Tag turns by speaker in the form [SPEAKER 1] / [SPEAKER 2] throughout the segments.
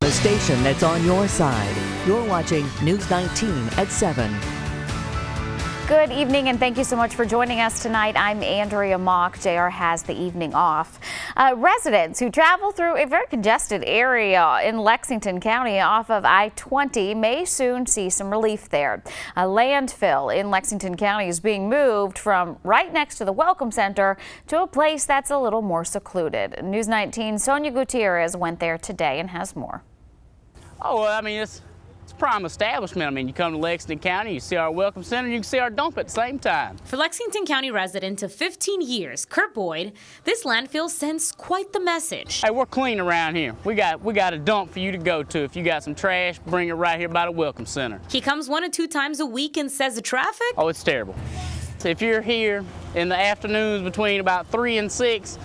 [SPEAKER 1] The station that's on your side. You're watching News 19 at 7.
[SPEAKER 2] Good evening and thank you so much for joining us tonight. I'm Andrea Mock. JR has the evening off. Residents who travel through a very congested area in Lexington County off of I-20 may soon see some relief there. A landfill in Lexington County is being moved from right next to the Welcome Center to a place that's a little more secluded. News 19's Sonia Gutierrez went there today and has more.
[SPEAKER 3] Oh, well, I mean, it's prime establishment. I mean, you come to Lexington County, you see our Welcome Center, you can see our dump at the same time.
[SPEAKER 4] For Lexington County resident of 15 years, Kurt Boyd, this landfill sends quite the message.
[SPEAKER 3] Hey, we're clean around here. We got a dump for you to go to. If you got some trash, bring it right here by the Welcome Center.
[SPEAKER 4] He comes 1 to 2 times a week and says the traffic?
[SPEAKER 3] Oh, it's terrible. So if you're here in the afternoons between about 3 and 6,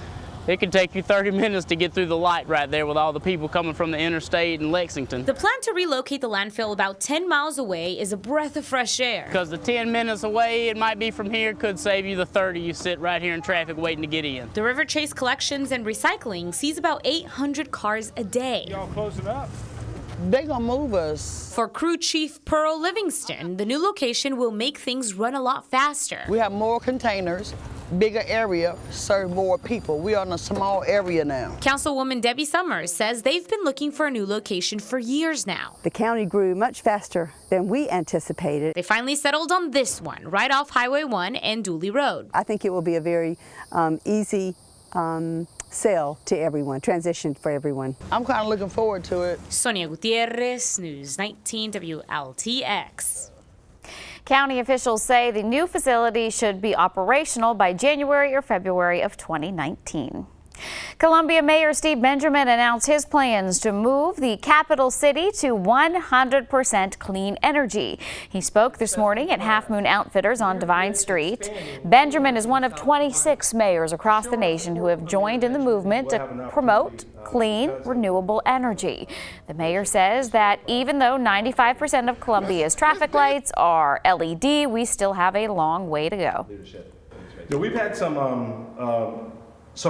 [SPEAKER 3] it could take you 30 minutes to get through the light right there with all the people coming from the interstate in Lexington.
[SPEAKER 4] The plan to relocate the landfill about 10 miles away is a breath of fresh air.
[SPEAKER 3] Because the 10 minutes away it might be from here could save you the 30 you sit right here in traffic waiting to get in.
[SPEAKER 4] The River Chase Collections and Recycling sees about 800 cars a day.
[SPEAKER 5] Y'all closing up?
[SPEAKER 6] They gonna move us.
[SPEAKER 4] For Crew Chief Pearl Livingston, the new location will make things run a lot faster.
[SPEAKER 6] We have more containers, bigger area, serve more people. We are in a small area now.
[SPEAKER 4] Councilwoman Debbie Summers says they've been looking for a new location for years now.
[SPEAKER 7] The county grew much faster than we anticipated.
[SPEAKER 4] They finally settled on this one, right off Highway 1 and Dooley Road.
[SPEAKER 7] I think it will be a very easy sell to everyone, transition for everyone.
[SPEAKER 6] I'm kind of looking forward to it.
[SPEAKER 4] Sonia Gutierrez, News 19 WLTX.
[SPEAKER 2] County officials say the new facility should be operational by January or February of 2019. Columbia Mayor Steve Benjamin announced his plans to move the capital city to 100% clean energy. He spoke this morning at Half Moon Outfitters on Divine Street. Benjamin is one of 26 mayors across the nation who have joined in the movement to promote clean, renewable energy. The mayor says that even though 95% of Columbia's traffic lights are LED, we still have a long way to go.
[SPEAKER 5] Yeah, we've had some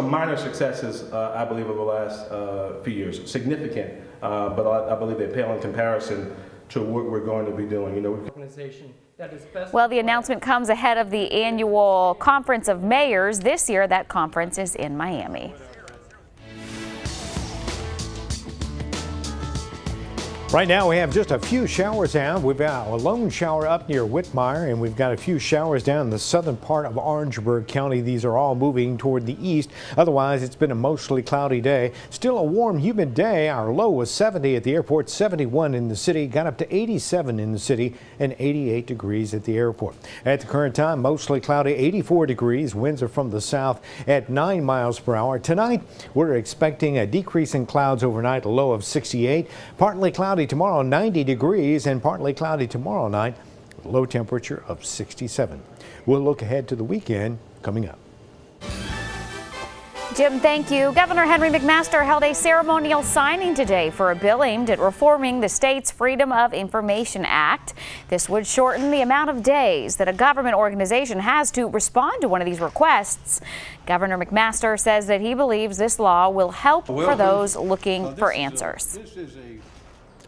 [SPEAKER 5] minor successes, I believe, over the last few years. Significant, but I believe they pale in comparison to what we're going to be doing. You know, organization that is best.
[SPEAKER 2] Well, the announcement comes ahead of the annual Conference of Mayors. This year, that conference is in Miami.
[SPEAKER 8] Right now we have just a few showers down. We've got a lone shower up near Whitmire, and we've got a few showers down in the southern part of Orangeburg County. These are all moving toward the east. Otherwise, it's been a mostly cloudy day. Still a warm, humid day. Our low was 70 at the airport, 71 in the city, got up to 87 in the city, and 88 degrees at the airport. At the current time, mostly cloudy, 84 degrees. Winds are from the south at 9 miles per hour. Tonight, we're expecting a decrease in clouds overnight, a low of 68. Partly cloudy tomorrow, 90 degrees, and partly cloudy tomorrow night, low temperature of 67. We'll look ahead to the weekend coming up.
[SPEAKER 2] Jim, thank you. Governor Henry McMaster held a ceremonial signing today for a bill aimed at reforming the state's Freedom of Information Act. This would shorten the amount of days that a government organization has to respond to one of these requests. Governor McMaster says that he believes this law will help for those looking for answers.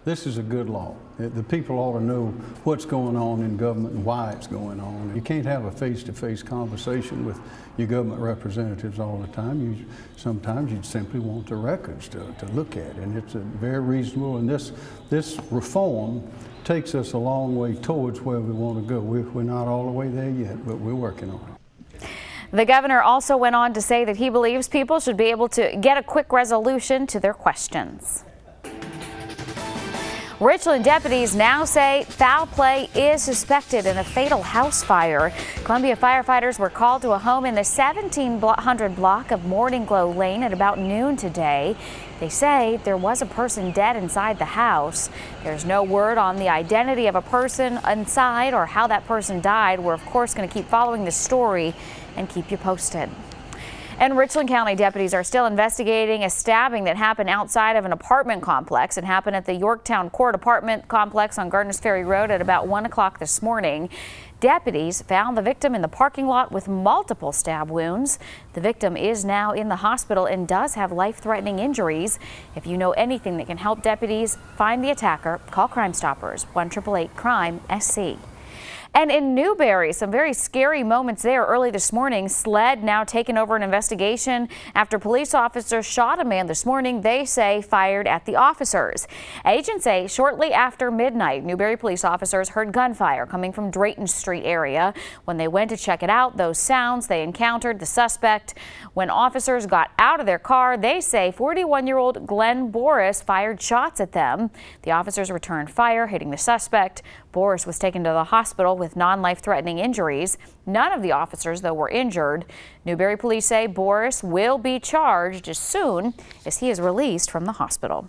[SPEAKER 9] This is a good law. The people ought to know what's going on in government and why it's going on. You can't have a face-to-face conversation with your government representatives all the time. Sometimes you simply want the records to look at, and it's very reasonable. And this reform takes us a long way towards where we want to go. We're not all the way there yet, but we're working on it.
[SPEAKER 2] The governor also went on to say that he believes people should be able to get a quick resolution to their questions. Richland deputies now say foul play is suspected in a fatal house fire. Columbia firefighters were called to a home in the 1700 block of Morning Glow Lane at about noon today. They say there was a person dead inside the house. There's no word on the identity of a person inside or how that person died. We're, of course, going to keep following this story and keep you posted. And Richland County deputies are still investigating a stabbing that happened outside of an apartment complex. It happened at the Yorktown Court apartment complex on Gardners Ferry Road at about 1 o'clock this morning. Deputies found the victim in the parking lot with multiple stab wounds. The victim is now in the hospital and does have life-threatening injuries. If you know anything that can help deputies find the attacker, call Crime Stoppers, 1-888-CRIME-SC. And in Newberry, some very scary moments there early this morning. SLED now taking over an investigation after police officers shot a man this morning, they say fired at the officers. Agents say shortly after midnight, Newberry police officers heard gunfire coming from Drayton Street area. When they went to check it out, those sounds, they encountered the suspect. When officers got out of their car, they say 41-year-old Glenn Boris fired shots at them. The officers returned fire, hitting the suspect. Boris was taken to the hospital with non-life-threatening injuries. None of the officers, though, were injured. Newberry police say Boris will be charged as soon as he is released from the hospital.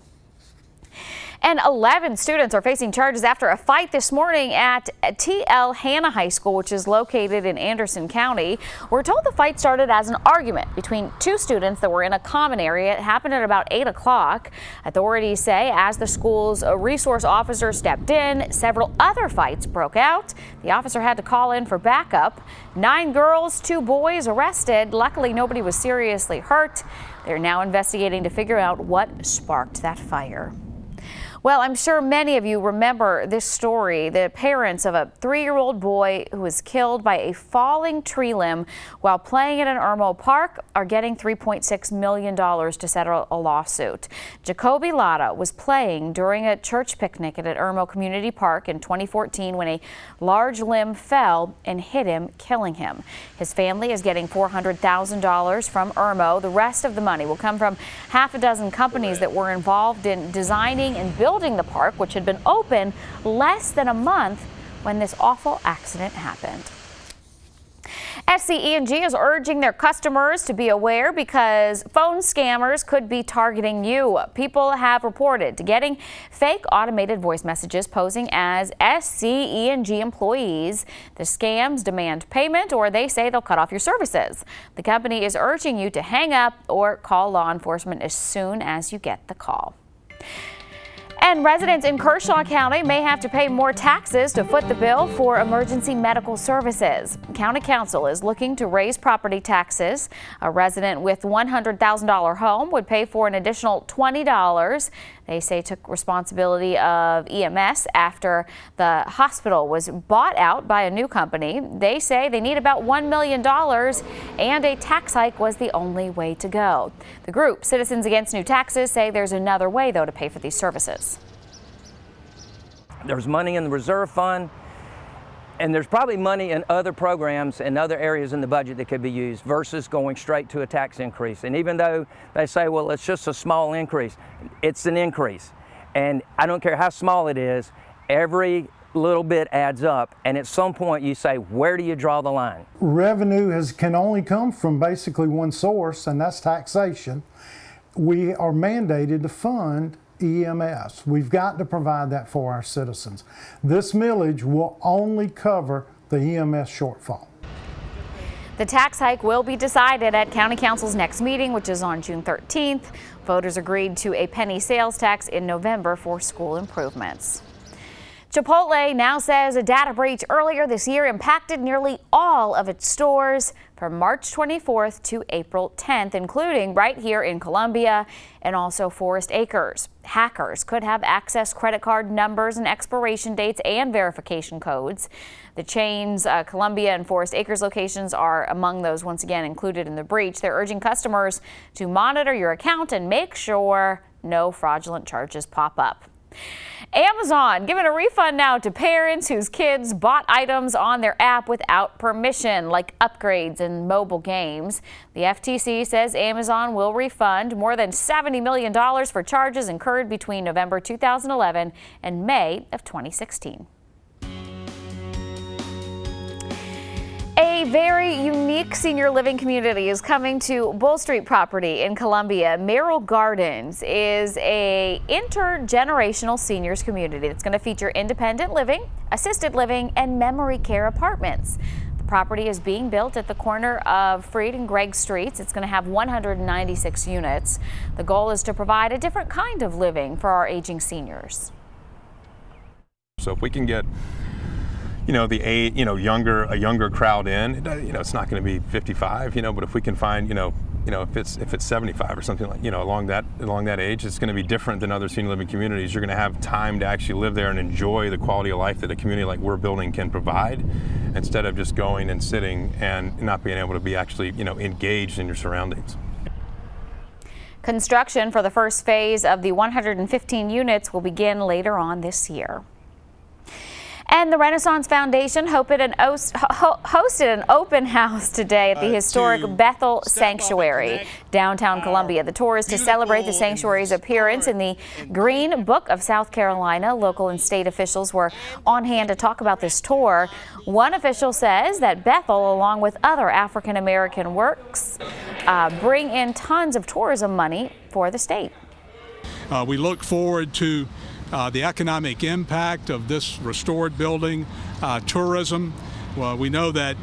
[SPEAKER 2] And 11 students are facing charges after a fight this morning at T.L. Hanna High School, which is located in Anderson County. We're told the fight started as an argument between two students that were in a common area. It happened at about 8 o'clock. Authorities say as the school's resource officer stepped in, several other fights broke out. The officer had to call in for backup. 9 girls, 2 boys arrested. Luckily, nobody was seriously hurt. They're now investigating to figure out what sparked that fire. Well, I'm sure many of you remember this story. The parents of a 3-year-old boy who was killed by a falling tree limb while playing at an Irmo Park are getting $3.6 million to settle a lawsuit. Jacoby Latta was playing during a church picnic at Irmo Community Park in 2014 when a large limb fell and hit him, killing him. His family is getting $400,000 from Irmo. The rest of the money will come from half a dozen companies that were involved in designing and building the park, which had been open less than a month when this awful accident happened. SCE&G is urging their customers to be aware because phone scammers could be targeting you. People have reported to getting fake automated voice messages posing as SCE&G employees. The scams demand payment or they say they'll cut off your services. The company is urging you to hang up or call law enforcement as soon as you get the call. And residents in Kershaw County may have to pay more taxes to foot the bill for emergency medical services. County Council is looking to raise property taxes. A resident with $100,000 home would pay for an additional $20. They say took responsibility of EMS after the hospital was bought out by a new company. They say they need about $1 million and a tax hike was the only way to go. The group Citizens Against New Taxes say there's another way, though, to pay for these services.
[SPEAKER 10] There's money in the reserve fund, and there's probably money in other programs and other areas in the budget that could be used versus going straight to a tax increase. And even though they say, well, it's just a small increase, it's an increase. And I don't care how small it is, every little bit adds up. And at some point you say, where do you draw the line?
[SPEAKER 11] Revenue can only come from basically one source, and that's taxation. We are mandated to fund EMS. We've got to provide that for our citizens. This millage will only cover the EMS shortfall.
[SPEAKER 2] The tax hike will be decided at County Council's next meeting, which is on June 13th. Voters agreed to a penny sales tax in November for school improvements. Chipotle now says a data breach earlier this year impacted nearly all of its stores from March 24th to April 10th, including right here in Columbia and also Forest Acres. Hackers could have accessed credit card numbers and expiration dates and verification codes. The chain's Columbia and Forest Acres locations are among those once again included in the breach. They're urging customers to monitor your account and make sure no fraudulent charges pop up. Amazon giving a refund now to parents whose kids bought items on their app without permission, like upgrades and mobile games. The FTC says Amazon will refund more than $70 million for charges incurred between November 2011 and May of 2016. A very unique senior living community is coming to Bull Street property in Columbia. Merrill Gardens is a intergenerational seniors community that's going to feature independent living, assisted living, and memory care apartments. The Property is being built at the corner of Freed and Gregg Streets. It's going to have 196 units. The goal is to provide a different kind of living for our aging seniors.
[SPEAKER 12] So if we can get, a younger crowd in, it's not going to be 55, but if we can find, if it's 75 or something like, along that age, it's going to be different than other senior living communities. You're going to have time to actually live there and enjoy the quality of life that a community like we're building can provide, instead of just going and sitting and not being able to be actually, engaged in your surroundings.
[SPEAKER 2] Construction for the first phase of the 115 units will begin later on this year. And the Renaissance Foundation hosted an open house today at the historic Bethel Sanctuary, downtown Columbia. The tour is to celebrate the sanctuary's appearance in the Green Book of South Carolina. Local and state officials were on hand to talk about this tour. One official says that Bethel, along with other African American works, bring in tons of tourism money for the state.
[SPEAKER 13] We look forward to the economic impact of this restored building, tourism. Well, we know that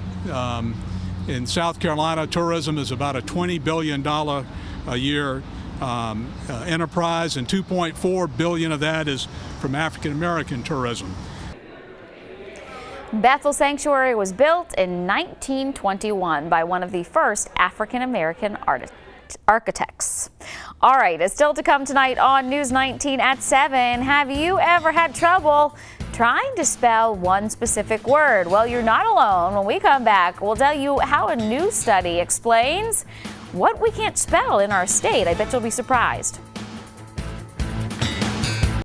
[SPEAKER 13] in South Carolina, tourism is about a $20 billion a year enterprise, and $2.4 billion of that is from African American tourism.
[SPEAKER 2] Bethel Sanctuary was built in 1921 by one of the first African American architects. All right, it's still to come tonight on News 19 at 7. Have you ever had trouble trying to spell one specific word? Well, you're not alone. When we come back, we'll tell you how a new study explains what we can't spell in our state. I bet you'll be surprised.